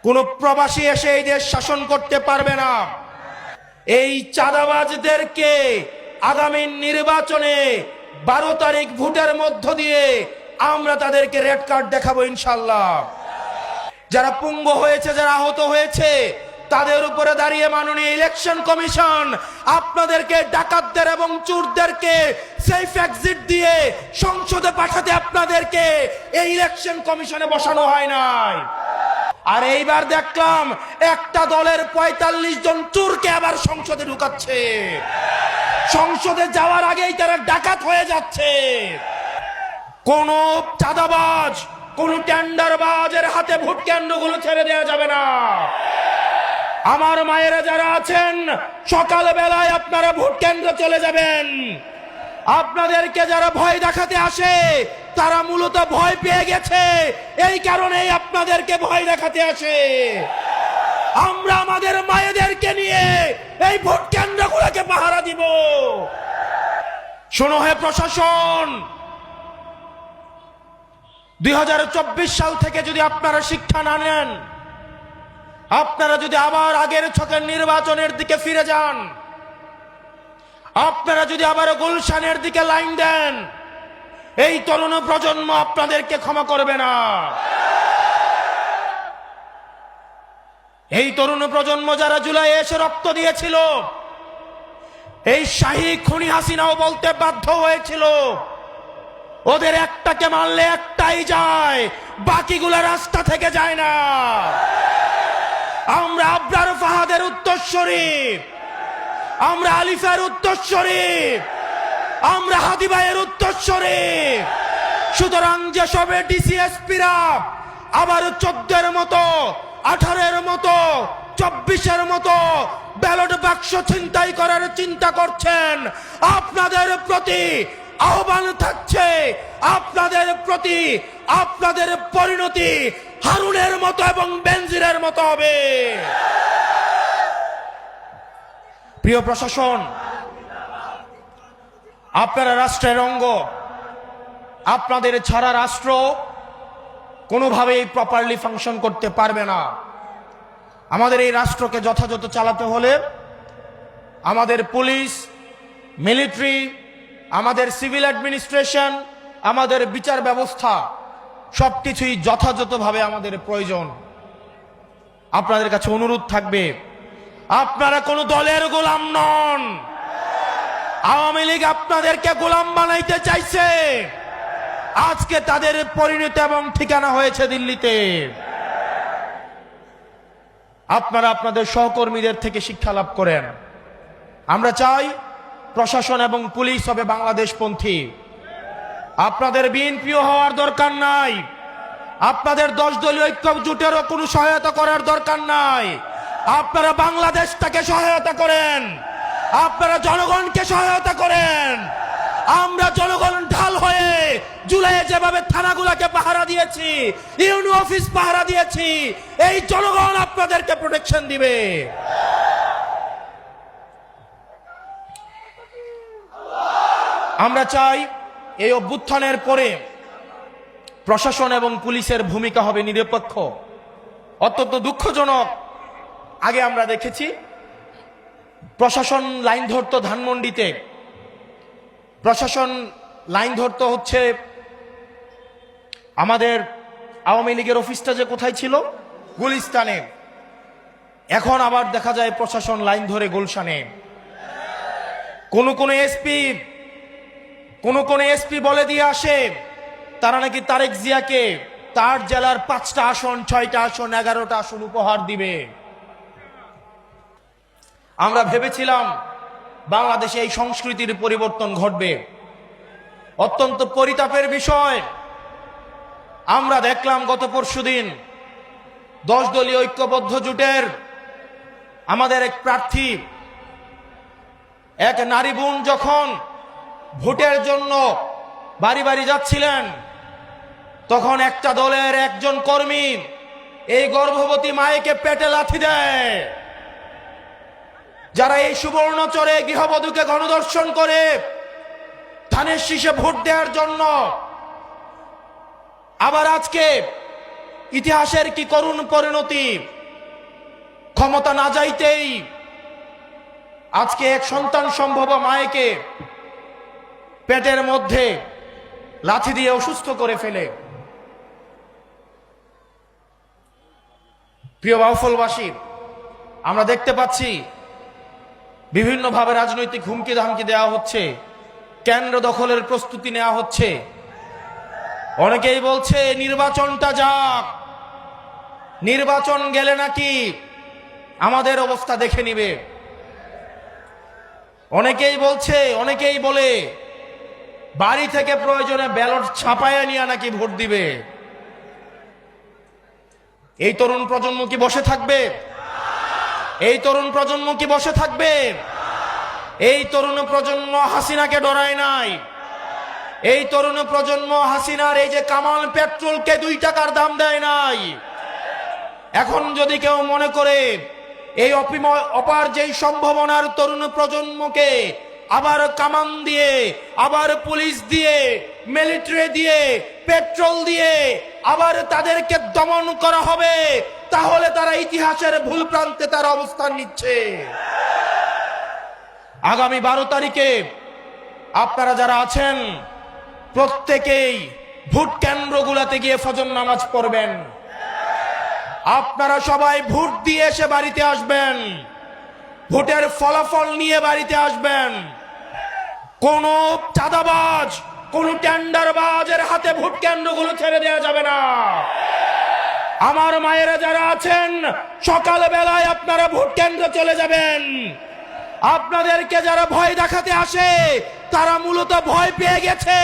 কোন প্রবাসী এসে এই দেশ শাসন করতে পারবে না। এই চাঁদাবাজদেরকে আগামী নির্বাচনে 12 তারিখ ভোটের মধ্য দিয়ে আমরা তাদেরকে রেড কার্ড দেখাবো ইনশাআল্লাহ। যারা পঙ্গু হয়েছে, যারা আহত হয়েছে, তাদের উপরে দাঁড়িয়ে মাননীয় ইলেকশন কমিশন আপনাদেরকে, ডাকাতদের এবং চোরদেরকে সেফ এক্সিট দিয়ে সংসদে পাঠাতে আপনাদেরকে এই ইলেকশন কমিশনে বসানো হয় নাই। আর এইবার দেখলাম একটা দলের 45 জন চোরকে আবার সংসদে ঢুকাচ্ছে। সংসদে যাওয়ার আগেই তারা ডাকাত হয়ে যাচ্ছে। কোন চাঁদাবাজ, কোন টেন্ডারবাজের হাতে ভোট কেন্দ্রগুলো ছেড়ে দেওয়া যাবে না। আমার মায়েরা যারা আছেন, সকালবেলায় আপনারা ভোট কেন্দ্রে চলে যাবেন। আপনাদেরকে যারা ভয় দেখাতে আসে তারা মূলত ভয় পেয়ে গেছে, এই কারণেই আপনাদেরকে ভয় দেখাতে আসে। আমরা আমাদের মায়েদেরকে নিয়ে এই ভোট কেন্দ্রগুলোকে পাহারা দিব। শোনো হে প্রশাসন, 2024 সাল থেকে যদি আপনারা শিক্ষা না নেন, আপনারা যদি আবার আগের ছকের নির্বাচনের দিকে ফিরে যান, আপনারা যদি আবার গুলশানের দিকে লাইন দেন, এই তরুণ প্রজন্ম আপনাদেরকে ক্ষমা করবে না। এই তরুণ প্রজন্ম যারা জুলাই এসে রক্ত দিয়েছিল, এই শাহী খুনি হাসিনাও বলতে বাধ্য হয়েছিল ওদের একটাকে মারলে একটাই যায়, বাকিগুলো রাস্তা থেকে যায় না। আমরা আবরার ফাহাদের উত্তরসূরি, আমরা আলিফের উত্তরসূরি, আমরা হাদি ভাইয়ের উত্তরসূরি। সুতরাং যেসবে ডিসিএসপিরা আবার 14-এর মতো, 18-এর মতো, 24-এর মতো ব্যালট বাক্স ছিনতাই করার চিন্তা করছেন, আপনাদের প্রতি আহ্বান থাকছে, আপনাদের প্রতি আপনাদের পরিণতি হারুনের মতো এবং বেনজিরের মতো হবে। প্রিয় প্রশাসন, আপনারা রাষ্ট্রের অঙ্গ, আপনাদের ছাড়া রাষ্ট্র কোনোভাবেই প্রপারলি ফাংশন করতে পারবে না। আমাদের এই রাষ্ট্রকে যথাযথ চালাতে হলে আমাদের পুলিশ, মিলিটারি, আমাদের সিভিল অ্যাডমিনিস্ট্রেশন, আমাদের বিচার ব্যবস্থা সবকিছুই যথাযথভাবে আমাদের প্রয়োজন। আপনাদের কাছে অনুরোধ থাকবে, আপনারা কোনো দলের গোলাম নন। আওয়ামী লীগ আপনাদেরকে গোলাম বানাইতে চাইছে, আজকে তাদের পরিণতি এবং ঠিকানা হয়েছে দিল্লিতে। আপনারা আপনাদের সহকর্মীদের থেকে শিক্ষা লাভ করেন। আমরা চাই প্রশাসন এবং পুলিশ হবে বাংলাদেশপন্থী। আপনাদের বিএনপিও হওয়ার দরকার নাই, আপনাদের 10 দলীয় ঐক্য জোটেরও কোনো সহায়তা করার দরকার নাই। আপনারা বাংলাদেশটাকে সহায়তা করেন, আপনারা জনগণকে সহায়তা করেন। আমরা জনগণ ঢাল হয়ে জুলাইয়ে যেভাবে থানাগুলোকে পাহারা দিয়েছি, ইউনিয়ন অফিস পাহারা দিয়েছি, এই জনগণ আপনাদেরকে প্রোটেকশন দিবে। আমরা চাই এই অভ্যুত্থানের পরে প্রশাসন এবং পুলিশের ভূমিকা হবে নিরপেক্ষ। অত্যন্ত দুঃখজনক, আগে আমরা দেখেছি প্রশাসন লাইন ধরত ধানমন্ডিতে, প্রশাসন লাইন ধরত হচ্ছে আমাদের আওয়ামী লীগের অফিসটা যে কোথায় ছিল, গুলিস্তানে। এখন আবার দেখা যায় প্রশাসন লাইন ধরে গুলশানে। কোন এসপি বলে দিয়ে আসে তারা নাকি তারেক জিয়াকে তার জেলার 5টা আসন, 6টা আসন, 11টা আসন উপহার দিবে। আমরা ভেবেছিলাম বাংলাদেশে এই সংস্কৃতির পরিবর্তন ঘটবে। অত্যন্ত পরিতাপের বিষয়, আমরা দেখলাম গত পরশুদিন 10 দলীয় ঐক্যবদ্ধ জোটের আমাদের এক প্রার্থী, এক নারী বোন যখন ভোটের জন্য বাড়ি বাড়ি যাচ্ছিলেন, তখন একটা দলের একজন কর্মী এই গর্ভবতী মায়েকে পেটে লাথি দেয়। যারা এই সুবর্ণচরে গৃহবধূকে গণধর্ষণ করে ধানের শীষে ভোট দেওয়ার জন্য, আবার আজকে ইতিহাসের কি করুণ পরিণতি। ক্ষমতা না যাইতেই আজকে এক সন্তান সম্ভব মায়েকে পেটের মধ্যে লাথি দিয়ে অসুস্থ করে ফেলে। প্রিয় বাউফলবাসী, আমরা দেখতে পাচ্ছি বিভিন্নভাবে রাজনৈতিক হুমকি ধামকি দেওয়া হচ্ছে, কেন্দ্র দখলের প্রস্তুতি নেওয়া হচ্ছে। অনেকেই বলছে নির্বাচনটা যাক, নির্বাচন গেলে নাকি আমাদের অবস্থা দেখে নিবে। অনেকেই বলে বাড়ি থেকে প্রয়োজনে ব্যালট ছাপায়া নিয়ে নাকি ভোট দিবে। এই তরুণ প্রজন্ম কি বসে থাকবে? এই তরুণ প্রজন্ম কি বসে থাকবে? এই তরুণ প্রজন্ম হাসিনাকে ডরায় নাই। এই তরুণ প্রজন্ম হাসিনার এই যে কামাল পেট্রোলকে 2 টাকার দাম দেয় নাই। এখন যদি কেউ মনে করে এই অপার যেই সম্ভাবনার তরুণ প্রজন্মকে আবার কামান দিয়ে, আবার পুলিশ দিয়ে, মিলিটারি দিয়ে, পেট্রোল দিয়ে আবার তাদেরকে দমন করা হবে, তাহলে তারা ইতিহাসের ভুল প্রান্তে তারা অবস্থান নিচ্ছে। আগামী 12 তারিখে আপনারা যারা আছেন প্রত্যেকেই ভোট কেন্দ্রগুলোতে গিয়ে ফজর নামাজ পড়বেন। আপনারা সবাই ভোট দিয়ে এসে বাড়িতে আসবেন, ভোটের ফলাফল নিয়ে বাড়িতে আসবেন। কোন চাঁদাবাজ, কোন টেন্ডারবাজের হাতে ভোট কেন্দ্রগুলো ছেড়ে দেওয়া যাবে না। আমার মায়েরা যারা আছেন সকাল বেলায় আপনারা ভোট কেন্দ্রে চলে যাবেন। আপনাদেরকে যারা ভয় দেখাতে আসে তারা মূলত ভয় পেয়ে গেছে,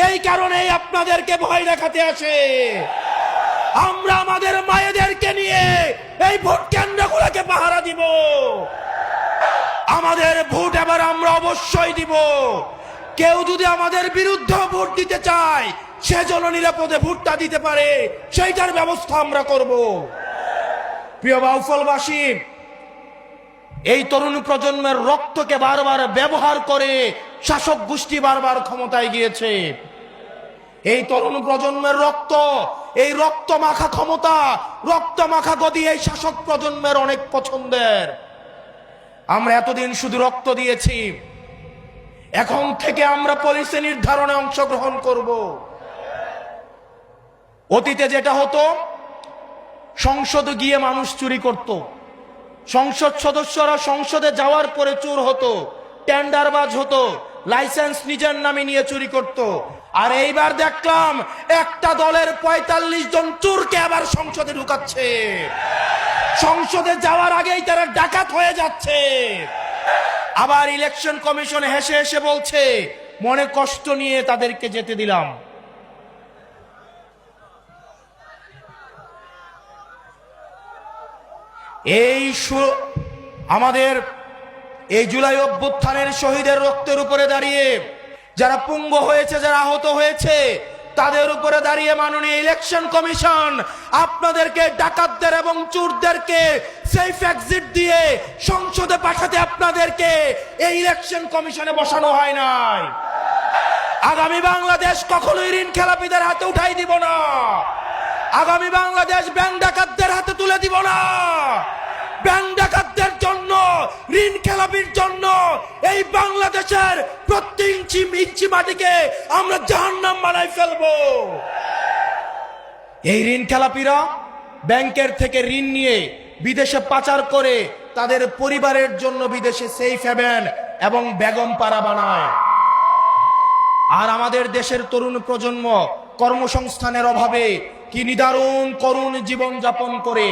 এই কারণেই আপনাদেরকে ভয় দেখাতে আসে। আমরা আমাদের মায়েদেরকে নিয়ে এই ভোট কেন্দ্রগুলোকে পাহারা দিব। আমাদের ভোট এবার আমরা অবশ্যই দিব। কেউ যদি আমাদের বিরুদ্ধে ভোট দিতে চায় সে যেন নিরাপদে ভোটটা দিতে পারে, সেইটার ব্যবস্থা আমরা করব। প্রিয় বাউফলবাসী, এই তরুণ প্রজন্মের রক্তকে বারবার ব্যবহার করে শাসক গোষ্ঠী বারবার ক্ষমতায় গিয়েছে। এই তরুণ প্রজন্মের রক্ত, এই রক্ত মাখা ক্ষমতা, রক্ত মাখা গদি এই শাসক প্রজন্মের অনেক পছন্দের। আমরা এতদিন শুধু রক্ত দিয়েছি, এখন থেকে আমরা পলিসি নির্ধারণে অংশগ্রহণ করব। অতীতে যেটা হতো, সংসদে গিয়ে মানুষ চুরি করত, সংসদ সদস্যরা সংসদে যাওয়ার পরে চোর হতো, টেন্ডারবাজ হতো, লাইসেন্স নিজের নামে নিয়ে চুরি করত। আর এইবার দেখলাম একটা দলের 45 জন চোরকে আবার সংসদে ঢুকাচ্ছে। সংসদে যাওয়ার আগেই তারা ডাকাত হয়ে যাচ্ছে। আবার ইলেকশন কমিশন হেসে হেসে বলছে মনে কষ্ট নিয়ে তাদেরকে যেতে দিলাম। আমাদের এই জুলাই অভ্যুত্থানের শহীদের রক্তের উপরে দাঁড়িয়ে যারা পঙ্গু হয়েছে, যারা আহত হয়েছে, তাদের উপরে দাঁড়িয়ে মাননীয় ইলেকশন কমিশন আপনাদেরকে, ডাকাতদের এবং চোরদেরকে সেফ এক্সিট দিয়ে সংসদে পাঠাতে আপনাদেরকে এই ইলেকশন কমিশনে বসানো হয় নাই। আগামী বাংলাদেশ কখনোই ঋণ খেলাপিদের হাতে উঠাই দিব না। আগামী বাংলাদেশ ব্যাংক ডাকাতদের হাতে তুলে দিব না। ব্যাংক ডাকাতদের জন্য, ঋণ খেলাপির জন্য এই বাংলাদেশের প্রতি ইঞ্চি মাটিকে আমরা জাহান্নাম বানাই ফেলবো। এই ঋণ খেলাপিরা ব্যাংকের থেকে ঋণ নিয়ে বিদেশে পাচার করে তাদের পরিবারের জন্য বিদেশে সেফ হেভেন এবং বেগম পাড়া বানায়। আর আমাদের দেশের তরুণ প্রজন্ম কর্মসংস্থানের অভাবে কি নিদারুণ করুণ জীবন যাপন করে।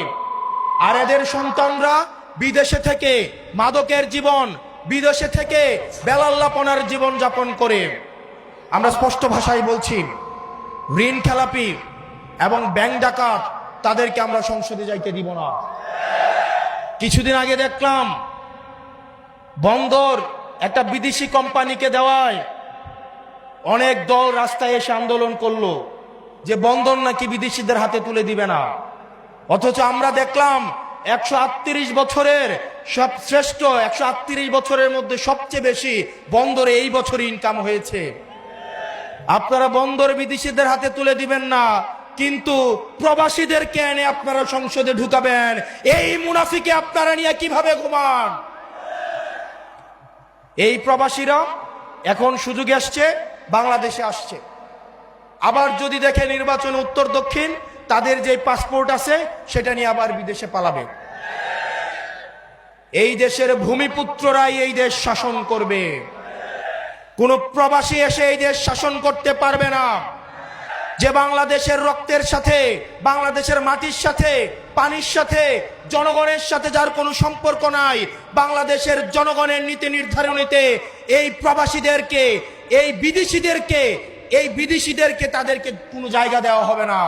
আর এদের সন্তানরা বিদেশে থেকে মাদকের জীবন, বিদেশে থেকে বেলাল্লাপনার জীবন যাপন করে। আমরা স্পষ্ট ভাষায় বলছি, ঋণ খেলাপি এবং ব্যাংক ডাকাত তাদেরকে আমরা সংসদে যাইতে দিব না। কিছুদিন আগে দেখলাম বন্দর একটা বিদেশি কোম্পানিকে দেওয়ায় অনেক দল রাস্তায় এসে আন্দোলন করলো যে বন্দর নাকি বিদেশিদের হাতে তুলে দিবে না। অথচ আমরা দেখলাম 138 বছরের সব শ্রেষ্ঠ 138 বছরের মধ্যে সবচেয়ে বেশি বন্দরে এই বছর ইনকাম হয়েছে। আপনারা বন্দর বিদেশিদের হাতে তুলে দিবেন না, কিন্তু প্রবাসীদেরকে এনে আপনারা সংসদে ঢুকাবেন, এই মুনাফিকে আপনারা নিয়ে কিভাবে ঘুমান? এই প্রবাসীরা এখন সুযোগ আসছে, বাংলাদেশে আসছে। আবার যদি দেখে নির্বাচন উত্তর দক্ষিণ, তাদের যে পাসপোর্ট আছে সেটা নিয়ে আবার বিদেশে পালাবে। এই দেশের ভূমিপুত্ররাই এই দেশ শাসন করবে, কোন প্রবাসী এসে এই দেশ শাসন করতে পারবে না। যে বাংলাদেশের রক্তের সাথে, বাংলাদেশের মাটির সাথে, পানির সাথে, জনগণের সাথে যার কোনো সম্পর্ক নাই, বাংলাদেশের জনগণের নীতি নির্ধারণীতে এই প্রবাসীদেরকে, এই বিদেশিদেরকে তাদেরকে কোনো জায়গা দেওয়া হবে না।